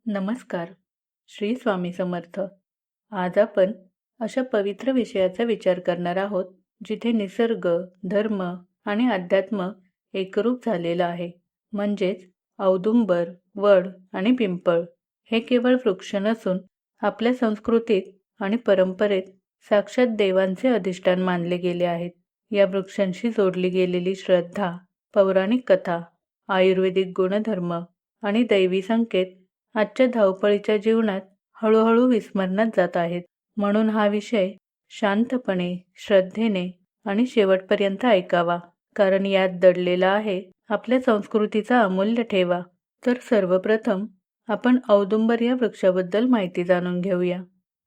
नमस्कार. श्री स्वामी समर्थ. आज आपण अशा पवित्र विषयाचा विचार करणार आहोत जिथे निसर्ग, धर्म आणि अध्यात्म एकरूप झालेलं आहे. म्हणजेच औदुंबर, वड आणि पिंपळ हे केवळ वृक्ष नसून आपल्या संस्कृतीत आणि परंपरेत साक्षात देवांचे अधिष्ठान मानले गेले आहेत. या वृक्षांशी जोडली गेलेली श्रद्धा, पौराणिक कथा, आयुर्वेदिक गुणधर्म आणि दैवी संकेत आजच्या धावपळीच्या जीवनात हळूहळू विस्मरणात जात आहेत. म्हणून हा विषय शांतपणे, श्रद्धेने आणि शेवटपर्यंत ऐकावा, कारण यात दडलेला आहे आपल्या संस्कृतीचा अमूल्य ठेवा. तर सर्वप्रथम आपण औदुंबर या वृक्षाबद्दल माहिती जाणून घेऊया.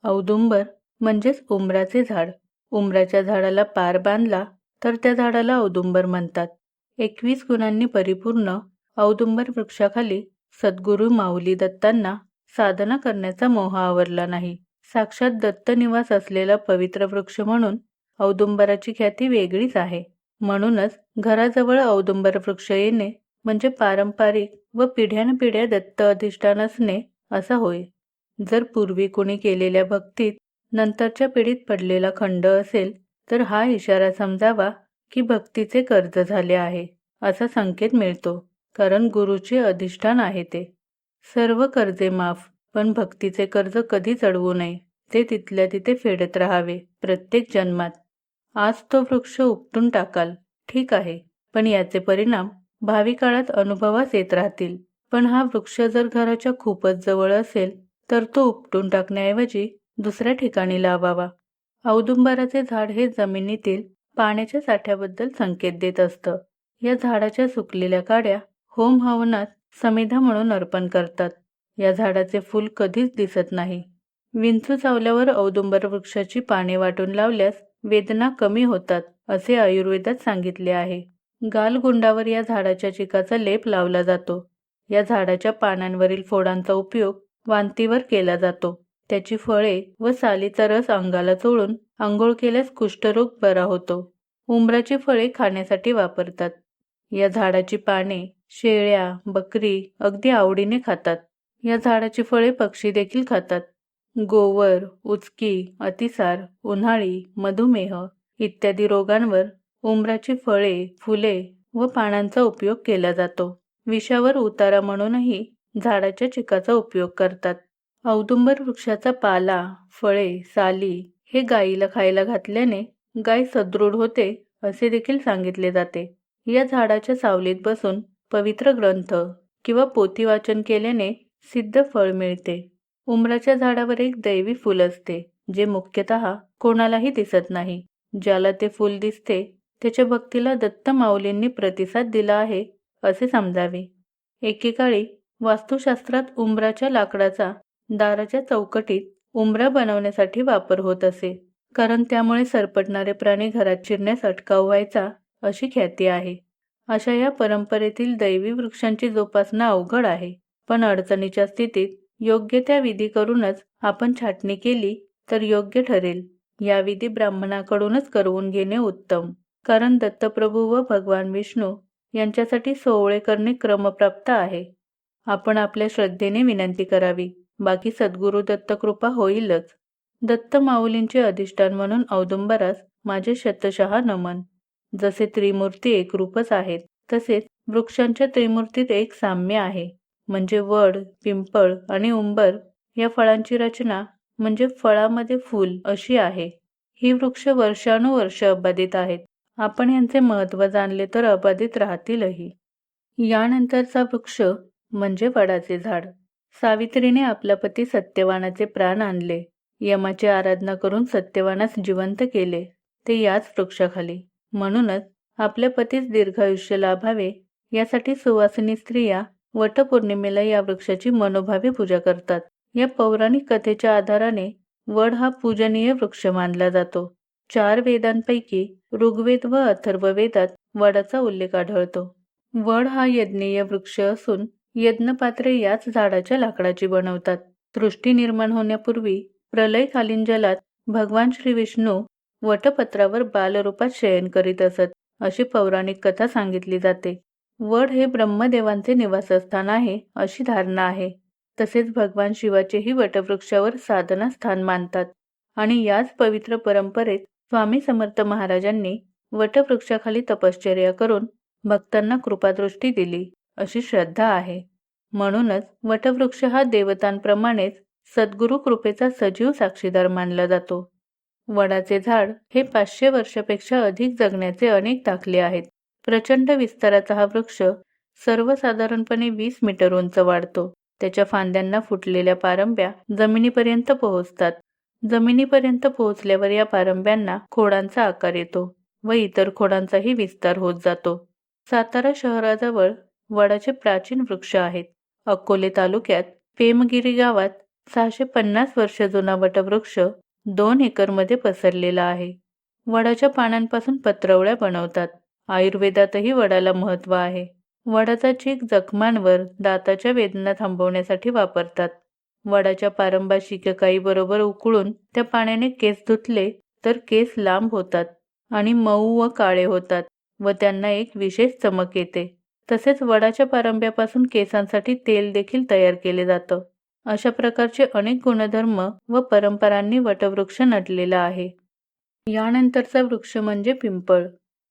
औदुंबर म्हणजेच उंबराचे झाड. उंबराच्या झाडाला पार बांधला तर त्या झाडाला औदुंबर म्हणतात. 21 गुणांनी परिपूर्ण औदुंबर वृक्षाखाली सद्गुरू माऊली दत्तांना साधना करण्याचा मोह आवरला नाही. साक्षात दत्त निवास असलेला पवित्र वृक्ष म्हणून औदुंबराची ख्याती वेगळीच आहे. म्हणूनच घराजवळ औदुंबर वृक्ष येणे म्हणजे पारंपरिक व पिढ्यानपिढ्या दत्त अधिष्ठान असणे असा होय. जर पूर्वी कोणी केलेल्या भक्तीत नंतरच्या पिढीत पडलेला खंड असेल तर हा इशारा समजावा की भक्तीचे कर्ज झाले आहे असा संकेत मिळतो, कारण गुरुचे अधिष्ठान आहे ते. सर्व कर्जे माफ, पण भक्तीचे कर्ज कधी चढवू नये. ते तिथल्या तिथे फेडत राहावे प्रत्येक जन्मात. आज तो वृक्ष उपटून टाकाल, ठीक आहे, पण याचे परिणाम भावी काळात अनुभवास येत राहतील. पण हा वृक्ष जर घराच्या खूपच जवळ असेल तर तो उपटून टाकण्याऐवजी दुसऱ्या ठिकाणी लावावा. औदुंबराचे झाड हे जमिनीतील पाण्याच्या साठ्याबद्दल संकेत देत असतं. या झाडाच्या सुकलेल्या काड्या होम हवनात समिधा म्हणून अर्पण करतात. या झाडाचे फूल कधीच दिसत नाही. विंचू चावल्यावर औदुंबर वृक्षाची पाने वाटून लावल्यास वेदना कमी होतात असे आयुर्वेदात सांगितले आहे. गालगुंडावर या झाडाच्या चिकाचा लेप लावला जातो. या झाडाच्या पानांवरील फोडांचा उपयोग वांतीवर केला जातो. त्याची फळे व सालीचा रस अंगाला चोळून आंघोळ केल्यास कुष्ठरोग बरा होतो. उंबराची फळे खाण्यासाठी वापरतात. या झाडाची पाने शेळ्या, बकरी अगदी आवडीने खातात. या झाडाची फळे पक्षी देखील खातात. गोवर, उचकी, अतिसार, उन्हाळी, मधुमेह इत्यादी रोगांवर उंबराची फळे, फुले व पानांचा उपयोग केला जातो. विषावर उतारा म्हणूनही झाडाच्या चिकाचा उपयोग करतात. औदुंबर वृक्षाचा पाला, फळे, साली हे गायीला खायला घातल्याने गाय सदृढ होते असे देखील सांगितले जाते. या झाडाच्या सावलीत बसून पवित्र ग्रंथ किंवा पोथी वाचन केल्याने सिद्ध फळ मिळते. उंबराच्या झाडावर एक दैवी फूल असते जे मुख्यतः कोणालाही दिसत नाही. ज्याला ते फूल दिसते त्याच्या भक्तीला दत्त माऊलींनी प्रतिसाद दिला आहे असे समजावे. एकेकाळी वास्तुशास्त्रात उंबराच्या लाकडाचा दाराच्या चौकटीत उंबरा बनवण्यासाठी वापर होत असे, कारण त्यामुळे सरपटणारे प्राणी घरात शिरण्यास अटकाव व्हायचा अशी ख्याती आहे. अशा या परंपरेतील दैवी वृक्षांची जोपासना अवघड आहे, पण अडचणीच्या स्थितीत योग्य त्या विधी करूनच आपण छाटणी केली तर योग्य ठरेल. या विधी ब्राह्मणाकडूनच करवून घेणे उत्तम, कारण दत्तप्रभू व भगवान विष्णू यांच्यासाठी सोवळे करणे क्रमप्राप्त आहे. आपण आपल्या श्रद्धेने विनंती करावी, बाकी सद्गुरू दत्तकृपा होईलच. दत्त माऊलींचे अधिष्ठान म्हणून औदुंबरास माझे शतशः नमन. जसे त्रिमूर्ती एकरूपच आहेत तसेच वृक्षांच्या त्रिमूर्तीत एक साम्य आहे, म्हणजे वड, पिंपळ आणि उंबर या फळांची रचना म्हणजे फळामध्ये फूल अशी आहे. ही वृक्ष वर्षानुवर्ष अबाधित आहेत. आपण यांचे महत्त्व जाणले तर अबाधित राहतीलही. यानंतरचा वृक्ष म्हणजे वडाचे झाड. सावित्रीने आपला पती सत्यवानाचे प्राण आणले. यमाची आराधना करून सत्यवानास जिवंत केले ते याच वृक्षाखाली. म्हणूनच आपल्या पतीस दीर्घायुष्य लाभावे यासाठी सुवासिनी स्त्रिया वटपौर्णिमेला या वृक्षाची मनोभावे पूजा करतात. या पौराणिक कथेच्या आधाराने वड हा पूजनीय वृक्ष मानला जातो. 4 वेदांपैकी ऋग्वेद व अथर्ववेदात वडाचा उल्लेख आढळतो. वड हा यज्ञीय वृक्ष असून यज्ञपात्रे याच झाडाच्या लाकडाची बनवतात. सृष्टी निर्माण होण्यापूर्वी प्रलयकालीन जलात भगवान श्री विष्णू वटपत्रावर बालरूपात शयन करीत असत अशी पौराणिक कथा सांगितली जाते. वड हे ब्रह्मदेवांचे निवासस्थान आहे अशी धारणा आहे. तसेच भगवान शिवाचेही वटवृक्षावर साधना स्थान मानतात आणि याच पवित्र परंपरेत स्वामी समर्थ महाराजांनी वटवृक्षाखाली तपश्चर्या करून भक्तांना कृपादृष्टी दिली अशी श्रद्धा आहे. म्हणूनच वटवृक्ष हा देवतांप्रमाणेच सद्गुरु कृपेचा सजीव साक्षीदार मानला जातो. वडाचे झाड हे 500 वर्षापेक्षा अधिक जगण्याचे अनेक दाखले आहेत. प्रचंड विस्ताराचा हा वृक्ष सर्वसाधारणपणे 20 मीटर उंच वाढतो. त्याच्या फांद्यांना फुटलेल्या पारंब्या जमिनीपर्यंत पोहोचतात. जमिनीपर्यंत पोहोचल्यावर या पारंब्यांना खोडांचा आकार येतो व इतर खोडांचाही विस्तार होत जातो. सातारा शहराजवळ वडाचे प्राचीन वृक्ष आहेत. अकोले तालुक्यात पेमगिरी गावात 650 वर्ष जुना वटवृक्ष 2 एकरमध्ये पसरलेला आहे. वडाच्या पानांपासून पत्रवळ्या बनवतात. आयुर्वेदातही वडाला महत्त्व आहे. वडाचा चीक जखमांवर दाताच्या वेदना थांबवण्यासाठी वापरतात. वडाच्या पारंबा शिकेकाईबरोबर उकळून त्या पाण्याने केस धुतले तर केस लांब होतात आणि मऊ व काळे होतात व त्यांना एक विशेष चमक येते. तसेच वडाच्या पारंब्यापासून केसांसाठी तेल देखील तयार केले जातं. अशा प्रकारचे अनेक गुणधर्म व परंपरांनी वटवृक्ष नटलेला आहे. यानंतरचा वृक्ष म्हणजे पिंपळ.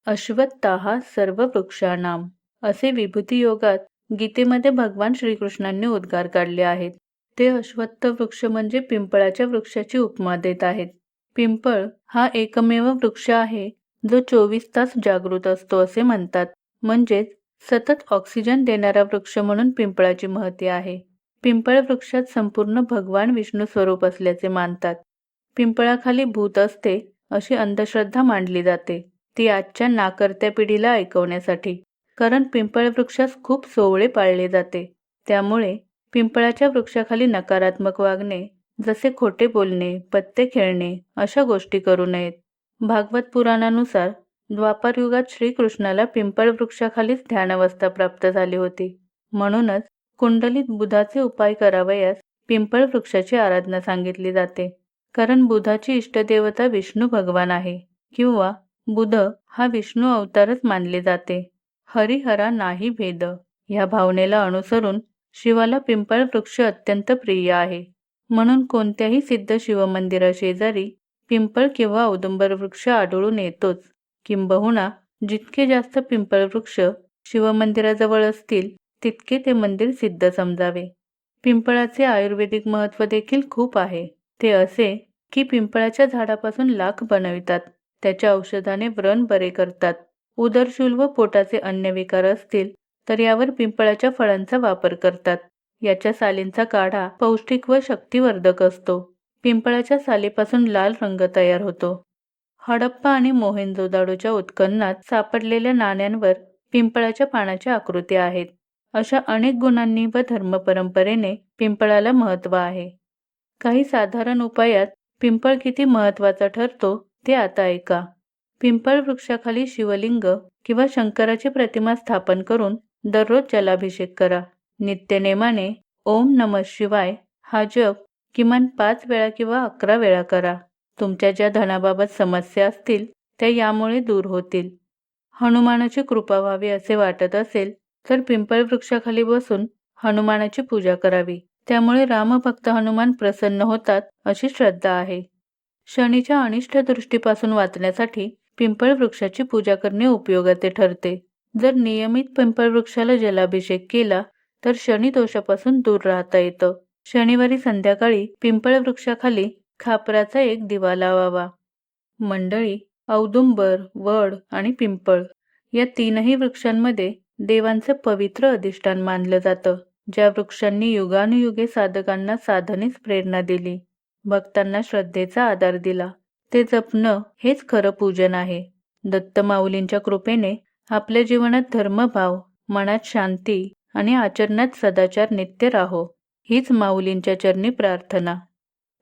अश्वत्थाः सर्व वृक्षाणाम असे विभूती योगात गीतेमध्ये भगवान श्रीकृष्णांनी उद्गार काढले आहेत. ते अश्वत्थ वृक्ष म्हणजे पिंपळाच्या वृक्षाची उपमा देत आहेत. पिंपळ हा एकमेव वृक्ष आहे जो 24 तास जागृत असतो असे म्हणतात. म्हणजेच सतत ऑक्सिजन देणारा वृक्ष म्हणून पिंपळाची महती आहे. पिंपळ वृक्षात संपूर्ण भगवान विष्णू स्वरूप असल्याचे मानतात. पिंपळाखाली भूत असते अशी अंधश्रद्धा मांडली जाते. ती आजच्या नाकर्त्या पिढीला ऐकवण्यासाठी. कारण पिंपळ वृक्षास खूप सोवळे पाळले जाते. त्यामुळे पिंपळाच्या वृक्षाखाली नकारात्मक वागणे, जसे खोटे बोलणे, पत्ते खेळणे अशा गोष्टी करू नयेत. भागवत पुराणानुसार द्वापार युगात श्रीकृष्णाला पिंपळ वृक्षाखालीच ध्यानावस्था प्राप्त झाली होती. म्हणूनच कुंडलीत बुधाचे उपाय करावयास पिंपळ वृक्षाची आराधना सांगितली जाते. कारण बुधाची इष्टदेवता विष्णू भगवान आहे किंवा बुध हा विष्णू अवतारच मानले जाते. हरिहरा नाही भेद ह्या भावनेला अनुसरून शिवाला पिंपळ वृक्ष अत्यंत प्रिय आहे. म्हणून कोणत्याही सिद्ध शिवमंदिराशेजारी पिंपळ किंवा औदुंबर वृक्ष आढळून येतोच. किंबहुना जितके जास्त पिंपळ वृक्ष शिवमंदिराजवळ असतील तितके ते मंदिर सिद्ध समजावे. पिंपळाचे आयुर्वेदिक महत्त्व देखील खूप आहे. ते असे की पिंपळाच्या झाडापासून लाख बनवितात. त्याच्या औषधाने व्रण बरे करतात. उदरशूल व पोटाचे अन्य विकार असतील तर यावर पिंपळाच्या फळांचा वापर करतात. याच्या सालींचा काढा पौष्टिक व शक्तिवर्धक असतो. पिंपळाच्या सालीपासून लाल रंग तयार होतो. हडप्पा आणि मोहेंजोदाडोच्या उत्खननात सापडलेल्या नाण्यांवर पिंपळाच्या पानाच्या आकृत्या आहेत. अशा अनेक गुणांनी व धर्मपरंपरेने पिंपळाला महत्त्व आहे. काही साधारण उपायात पिंपळ किती महत्त्वाचा ठरतो ते आता ऐका. पिंपळ वृक्षाखाली शिवलिंग किंवा शंकराची प्रतिमा स्थापन करून दररोज जलाभिषेक करा. नित्यनेमाने ओम नमः शिवाय हा जप किमान 5 वेळा किंवा 11 वेळा करा. तुमच्या ज्या धनाबाबत समस्या असतील त्या यामुळे दूर होतील. हनुमानाची कृपा व्हावी असे वाटत असेल तर पिंपळ वृक्षाखाली बसून हनुमानाची पूजा करावी. त्यामुळे रामभक्त हनुमान प्रसन्न होतात अशी श्रद्धा आहे. शनीच्या अनिष्ट दृष्टीपासून वाचण्यासाठी पिंपळ वृक्षाची पूजा करणे उपयोगाचे ठरते. जर नियमित पिंपळ वृक्षाला जलाभिषेक केला तर शनी दोषापासून दूर राहता येतं. शनिवारी संध्याकाळी पिंपळ वृक्षाखाली खापराचा एक दिवा लावावा. मंडळी, औदुंबर, वड आणि पिंपळ या तीनही वृक्षांमध्ये देवांचे पवित्र अधिष्ठान मानलं जातं. ज्या वृक्षांनी युगानुयुगे साधकांना साधनेस प्रेरणा दिली, भक्तांना श्रद्धेचा आधार दिला, ते जपणं हेच खरं पूजन आहे. दत्त माऊलींच्या कृपेने आपल्या जीवनात धर्मभाव, मनात शांती आणि आचरणात सदाचार नित्य राहो, हीच माऊलींच्या चरणी प्रार्थना.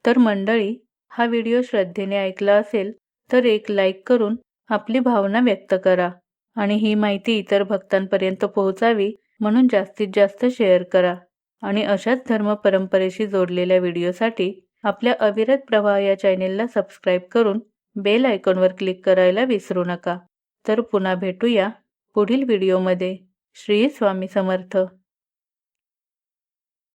तर मंडळी, हा व्हिडिओ श्रद्धेने ऐकला असेल तर एक लाईक करून आपली भावना व्यक्त करा आणि ही माहिती इतर भक्तांपर्यंत पोहोचावी म्हणून जास्तीत जास्त शेअर करा. आणि अशाच धर्म परंपरेशी जोडलेल्या व्हिडिओसाठी आपल्या अविरत प्रवाह या चॅनेलला सबस्क्राईब करून बेल आयकॉनवर क्लिक करायला विसरू नका. तर पुन्हा भेटूया पुढील व्हिडिओमध्ये. श्री स्वामी समर्थ.